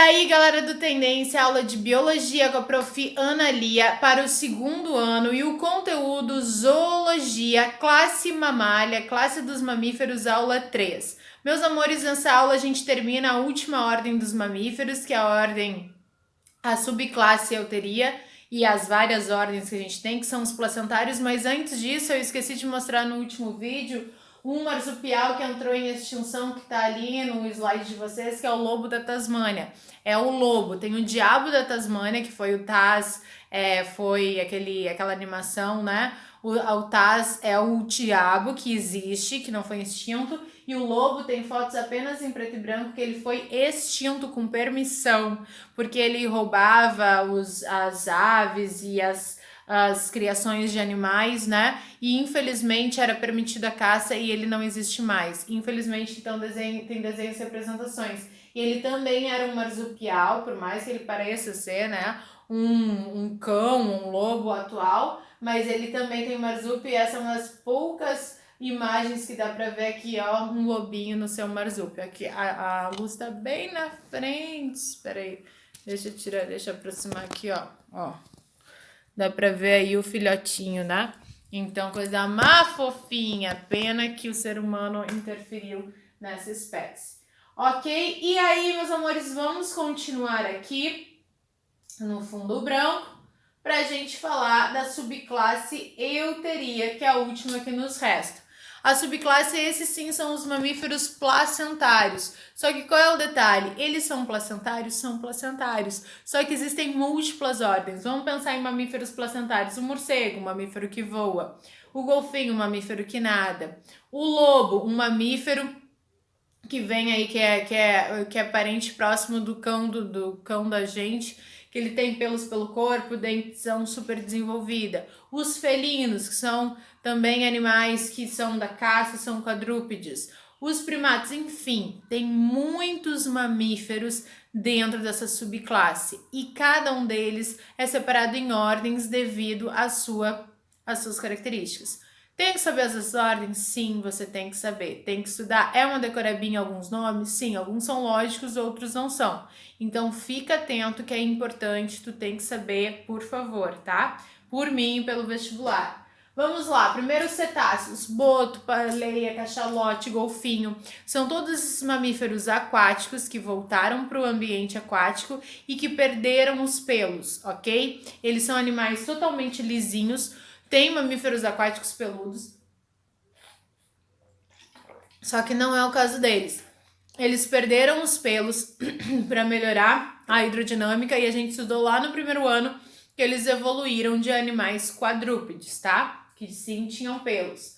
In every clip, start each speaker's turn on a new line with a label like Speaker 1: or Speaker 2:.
Speaker 1: aí, galera do Tendência, aula de Biologia com a Prof. Ana Lia para o 2º ano e o conteúdo Zoologia, classe mamália, classe dos mamíferos, aula 3. Meus amores, nessa aula a gente termina a última ordem dos mamíferos, que é a subclasse Euteria e as várias ordens que a gente tem, que são os placentários, mas antes disso eu esqueci de mostrar no último vídeo um marsupial que entrou em extinção, que está ali no slide de vocês, que é o lobo da Tasmânia. É o lobo. Tem o diabo da Tasmânia, que foi o Taz, foi aquela animação, né? O Taz é o diabo que existe, que não foi extinto, e o lobo tem fotos apenas em preto e branco, que ele foi extinto com permissão, porque ele roubava as aves e as criações de animais, né? E infelizmente era permitida a caça e ele não existe mais. Infelizmente, então, tem desenhos e representações. E ele também era um marsupial, por mais que ele pareça ser, né, um cão, um lobo atual, mas ele também tem marsúpio e essa é uma das poucas imagens que dá pra ver aqui, ó, um lobinho no seu marsúpio. Aqui a luz tá bem na frente. Espera aí, deixa eu aproximar aqui, ó. Dá pra ver aí o filhotinho, né? Então, coisa mais fofinha. Pena que o ser humano interferiu nessa espécie. Ok? E aí, meus amores, vamos continuar aqui no fundo branco pra gente falar da subclasse Euteria, que é a última que nos resta. A subclasse, esses sim, são os mamíferos placentários. Só que qual é o detalhe? Eles são placentários? São placentários. Só que existem múltiplas ordens. Vamos pensar em mamíferos placentários. O morcego, um mamífero que voa. O golfinho, um mamífero que nada. O lobo, um mamífero que vem aí, que é parente próximo do cão da gente, que ele tem pelos pelo corpo, dentição super desenvolvida. Os felinos, que são também animais que são da caça, são quadrúpedes. Os primatas, enfim, tem muitos mamíferos dentro dessa subclasse e cada um deles é separado em ordens devido às suas características. Tem que saber essas ordens? Sim, você tem que saber. Tem que estudar. É uma decorebinha alguns nomes? Sim, alguns são lógicos, outros não são. Então, fica atento que é importante, tu tem que saber, por favor, tá? Por mim e pelo vestibular. Vamos lá, primeiro os cetáceos, boto, baleia, cachalote, golfinho, são todos esses mamíferos aquáticos que voltaram para o ambiente aquático e que perderam os pelos, ok? Eles são animais totalmente lisinhos. Tem mamíferos aquáticos peludos, só que não é o caso deles. Eles perderam os pelos para melhorar a hidrodinâmica e a gente estudou lá no 1º ano que eles evoluíram de animais quadrúpedes, tá? Que sim tinham pelos.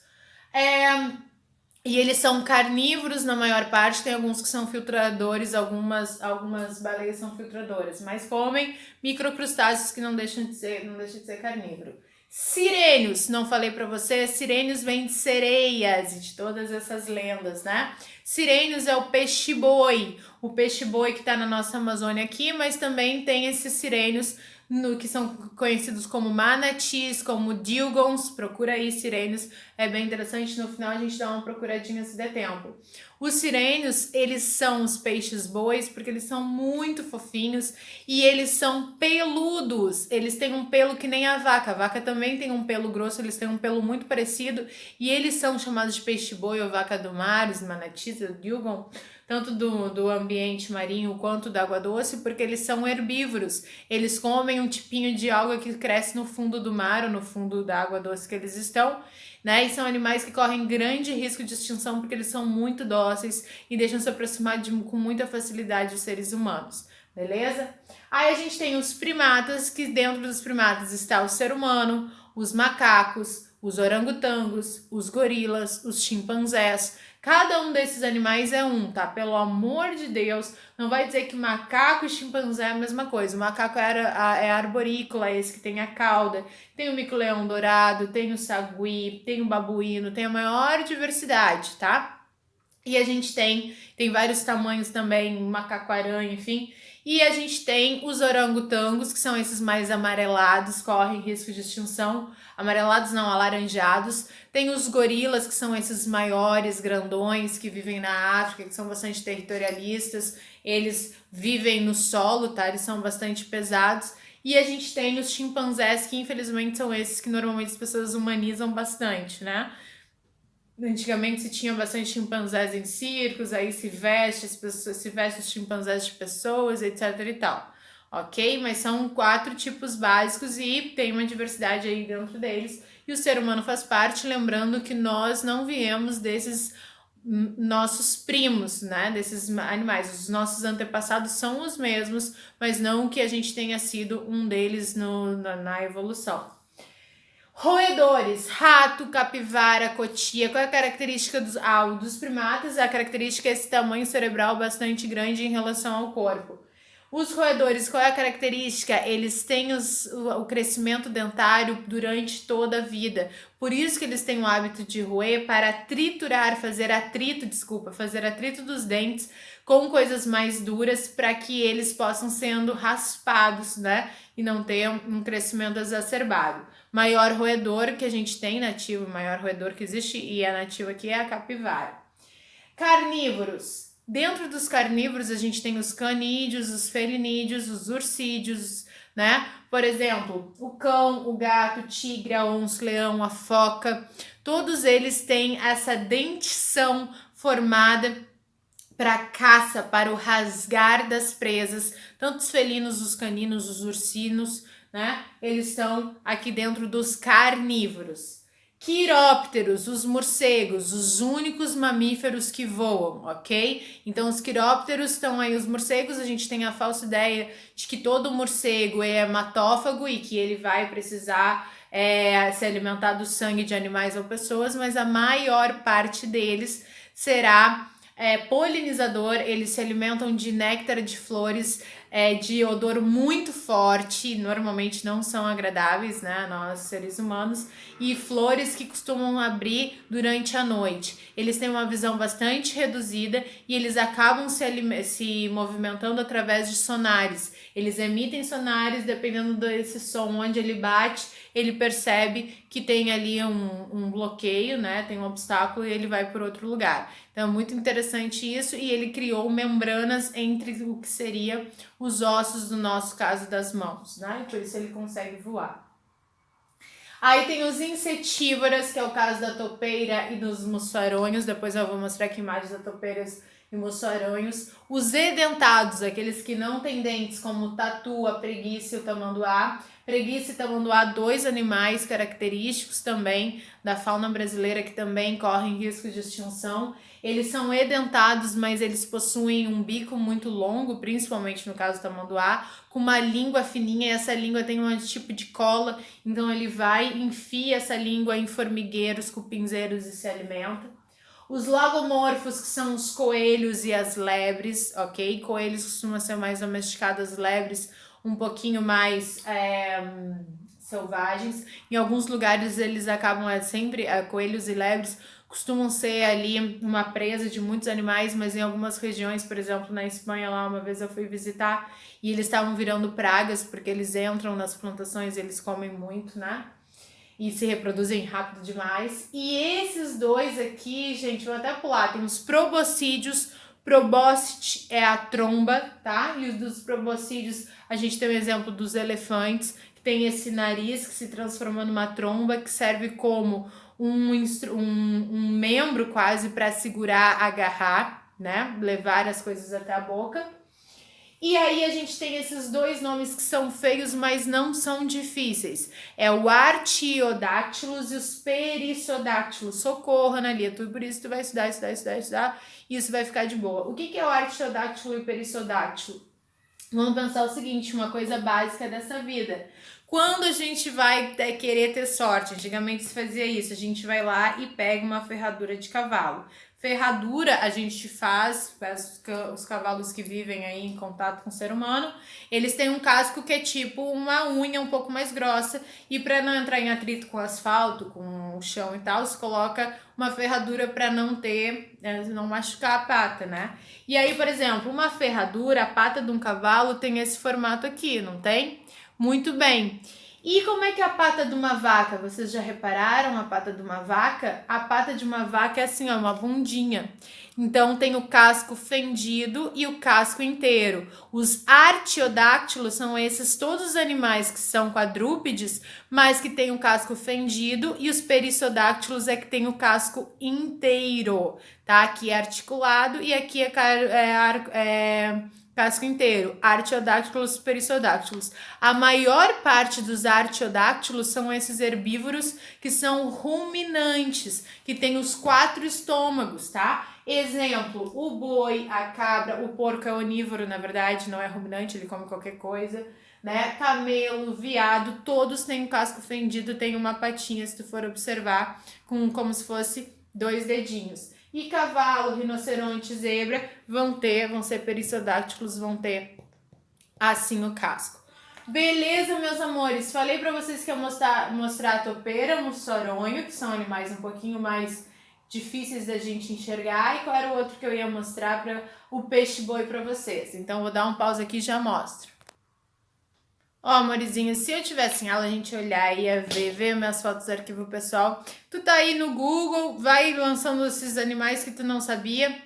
Speaker 1: E eles são carnívoros na maior parte, tem alguns que são filtradores, algumas baleias são filtradoras, mas comem microcrustáceos que não deixam de ser carnívoro. Sirênios, não falei para você, sirênios vem de sereias e de todas essas lendas, né? Sirênios é o peixe-boi que tá na nossa Amazônia aqui, mas também tem esses sirênios que são conhecidos como manatis, como dilgons. Procura aí sirênios, é bem interessante, no final a gente dá uma procuradinha se der tempo. Os sirênios, eles são os peixes bois porque eles são muito fofinhos e eles são peludos, eles têm um pelo que nem a vaca também tem um pelo grosso, eles têm um pelo muito parecido e eles são chamados de peixe boi ou vaca do mar, os manatis, o dilgon, tanto do ambiente marinho quanto da água doce, porque eles são herbívoros, eles comem um tipinho de alga que cresce no fundo do mar ou no fundo da água doce que eles estão, né? E são animais que correm grande risco de extinção porque eles são muito dóceis e deixam se aproximar com muita facilidade dos seres humanos, beleza? Aí a gente tem os primatas, que dentro dos primatas está o ser humano, os macacos, os orangotangos, os gorilas, os chimpanzés. Cada um desses animais é um, tá? Pelo amor de Deus, não vai dizer que macaco e chimpanzé é a mesma coisa. O macaco é arborícola, esse que tem a cauda. Tem o mico-leão dourado, tem o sagui, tem o babuíno, tem a maior diversidade, tá? E a gente tem vários tamanhos também, macaco-aranha, enfim. E a gente tem os orangotangos, que são esses mais amarelados, correm risco de extinção. Amarelados não, alaranjados. Tem os gorilas, que são esses maiores, grandões, que vivem na África, que são bastante territorialistas. Eles vivem no solo, tá? Eles são bastante pesados. E a gente tem os chimpanzés, que infelizmente são esses que normalmente as pessoas humanizam bastante, né? Antigamente se tinha bastante chimpanzés em circos, aí se veste as pessoas, se veste os chimpanzés de pessoas, etc e tal. Ok? Mas são 4 tipos básicos e tem uma diversidade aí dentro deles. E o ser humano faz parte, lembrando que nós não viemos desses nossos primos, né? Desses animais. Os nossos antepassados são os mesmos, mas não que a gente tenha sido um deles na evolução. Roedores, rato, capivara, cotia. Qual é a característica dos primatas? A característica é esse tamanho cerebral bastante grande em relação ao corpo. Os roedores, qual é a característica? Eles têm o crescimento dentário durante toda a vida. Por isso que eles têm o hábito de roer para triturar, fazer atrito dos dentes com coisas mais duras para que eles possam sendo raspados, né? E não ter um crescimento exacerbado. Maior roedor que a gente tem nativo, maior roedor que existe e é nativo aqui é a capivara. Carnívoros. Dentro dos carnívoros a gente tem os canídeos, os felinídeos, os urcídeos, né? Por exemplo, o cão, o gato, o tigre, a onça, o leão, a foca. Todos eles têm essa dentição formada para caça, para o rasgar das presas. Tanto os felinos, os caninos, os ursinos, né? Eles estão aqui dentro dos carnívoros. Quirópteros, os morcegos, os únicos mamíferos que voam, ok? Então os quirópteros estão aí, os morcegos, a gente tem a falsa ideia de que todo morcego é hematófago e que ele vai precisar se alimentar do sangue de animais ou pessoas, mas a maior parte deles será polinizador, eles se alimentam de néctar de flores de odor muito forte, normalmente não são agradáveis, né, nós seres humanos, e flores que costumam abrir durante a noite. Eles têm uma visão bastante reduzida e eles acabam se movimentando através de sonares. Eles emitem sonares, dependendo desse som onde ele bate, ele percebe que tem ali um bloqueio, né? Tem um obstáculo e ele vai por outro lugar. Então é muito interessante isso e ele criou membranas entre o que seria os ossos, no nosso caso das mãos, né? E por isso ele consegue voar. Aí tem os insetívoras, que é o caso da topeira e dos mussaronhos. Depois eu vou mostrar aqui imagens da topeiras e mussaronhos. Os edentados, aqueles que não têm dentes, como o tatu, a preguiça e o tamanduá. Preguiça e tamanduá, 2 animais característicos também da fauna brasileira que também correm risco de extinção. Eles são edentados, mas eles possuem um bico muito longo, principalmente no caso do tamanduá, com uma língua fininha, e essa língua tem um tipo de cola, então ele vai, enfia essa língua em formigueiros, cupinzeiros e se alimenta. Os lagomorfos, que são os coelhos e as lebres, ok? Coelhos costumam ser mais domesticados, lebres um pouquinho mais selvagens. Em alguns lugares eles acabam sempre, coelhos e lebres costumam ser ali uma presa de muitos animais, mas em algumas regiões, por exemplo, na Espanha, lá uma vez eu fui visitar e eles estavam virando pragas porque eles entram nas plantações e eles comem muito, né? E se reproduzem rápido demais. E esses dois aqui, gente, vou até pular, tem os proboscídeos. Probóscide é a tromba, tá? E os dos proboscídeos, a gente tem o exemplo dos elefantes, que tem esse nariz que se transforma numa tromba, que serve como um membro quase para segurar, agarrar, né? Levar as coisas até a boca. E aí a gente tem esses 2 nomes que são feios, mas não são difíceis. É o Artiodactylus e os Perissodactylus. Socorro, Analia, por isso tu vai estudar, e isso vai ficar de boa. O que é o Artiodactylo e o Perissodáctilo? Vamos pensar o seguinte, uma coisa básica dessa vida. Quando a gente vai querer ter sorte, antigamente se fazia isso, a gente vai lá e pega uma ferradura de cavalo. Ferradura a gente faz, os cavalos que vivem aí em contato com o ser humano, eles têm um casco que é tipo uma unha um pouco mais grossa, e para não entrar em atrito com o asfalto, com o chão e tal, se coloca uma ferradura para não machucar a pata, né? E aí, por exemplo, uma ferradura, a pata de um cavalo tem esse formato aqui, não tem? Muito bem. E como é que é a pata de uma vaca? Vocês já repararam a pata de uma vaca? A pata de uma vaca é assim, ó, uma bundinha. Então tem o casco fendido e o casco inteiro. Os artiodáctilos são esses todos os animais que são quadrúpedes, mas que tem o casco fendido, e os perissodáctilos é que tem o casco inteiro, tá? Aqui é articulado e aqui é casco inteiro. Artiodáctilos, perissodáctilos. A maior parte dos artiodáctilos são esses herbívoros que são ruminantes, que tem os 4 estômagos, tá? Exemplo, o boi, a cabra, o porco é onívoro, na verdade, não é ruminante, ele come qualquer coisa, né? Camelo, viado, todos têm um casco fendido, tem uma patinha, se tu for observar, como se fosse 2 dedinhos. E cavalo, rinoceronte, zebra vão ser perissodáctilos, vão ter assim o casco. Beleza, meus amores? Falei para vocês que ia mostrar a topeira, o mussoronho, que são animais um pouquinho mais difíceis da gente enxergar, e qual era o outro que eu ia mostrar para o peixe-boi para vocês. Então, vou dar um pause aqui e já mostro. Ó, amorzinho, se eu tivesse em aula, a gente olhar e ia ver minhas fotos do arquivo pessoal. Tu tá aí no Google, vai lançando esses animais que tu não sabia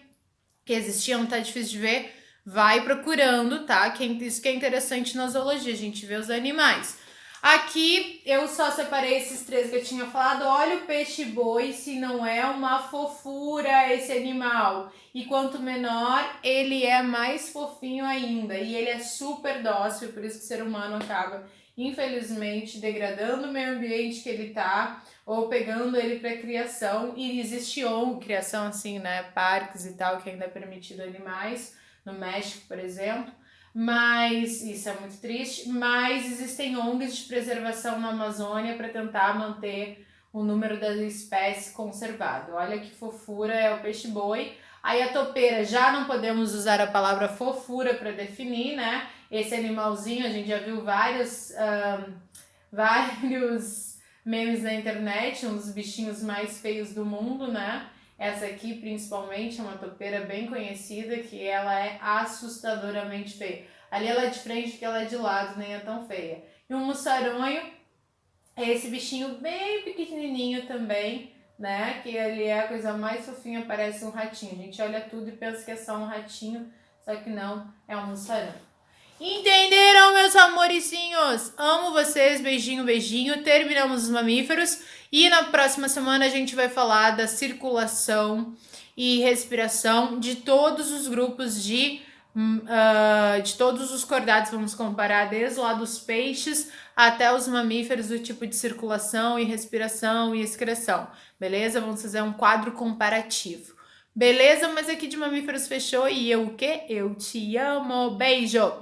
Speaker 1: que existiam, tá difícil de ver. Vai procurando, tá? Isso que é interessante na zoologia, a gente vê os animais. Aqui eu só separei esses 3 que eu tinha falado. Olha o peixe-boi, se não é uma fofura esse animal. E quanto menor, ele é mais fofinho ainda. E ele é super dócil, por isso que o ser humano acaba, infelizmente, degradando o meio ambiente que ele tá, ou pegando ele para criação. E existe criação assim, né? Parques e tal, que ainda é permitido animais, no México, por exemplo. Mas isso é muito triste, mas existem ONGs de preservação na Amazônia para tentar manter o número da espécie conservado. Olha que fofura é o peixe-boi. Aí a topeira, já não podemos usar a palavra fofura para definir, né? Esse animalzinho, a gente já viu vários memes na internet, um dos bichinhos mais feios do mundo, né? Essa aqui, principalmente, é uma topeira bem conhecida, que ela é assustadoramente feia. Ali ela é de frente, que ela é de lado, nem é tão feia. E um mussaronho é esse bichinho bem pequenininho também, né? Que ele é a coisa mais fofinha, parece um ratinho. A gente olha tudo e pensa que é só um ratinho, só que não, é um mussaranho. Entenderam, meus amoricinhos? Amo vocês, beijinho, beijinho. Terminamos os mamíferos e na próxima semana a gente vai falar da circulação e respiração de todos os grupos de todos os cordados. Vamos comparar desde lá dos peixes até os mamíferos, do tipo de circulação e respiração e excreção, beleza? Vamos fazer um quadro comparativo. Beleza? Mas aqui de mamíferos fechou e eu o quê? Eu te amo. Beijo!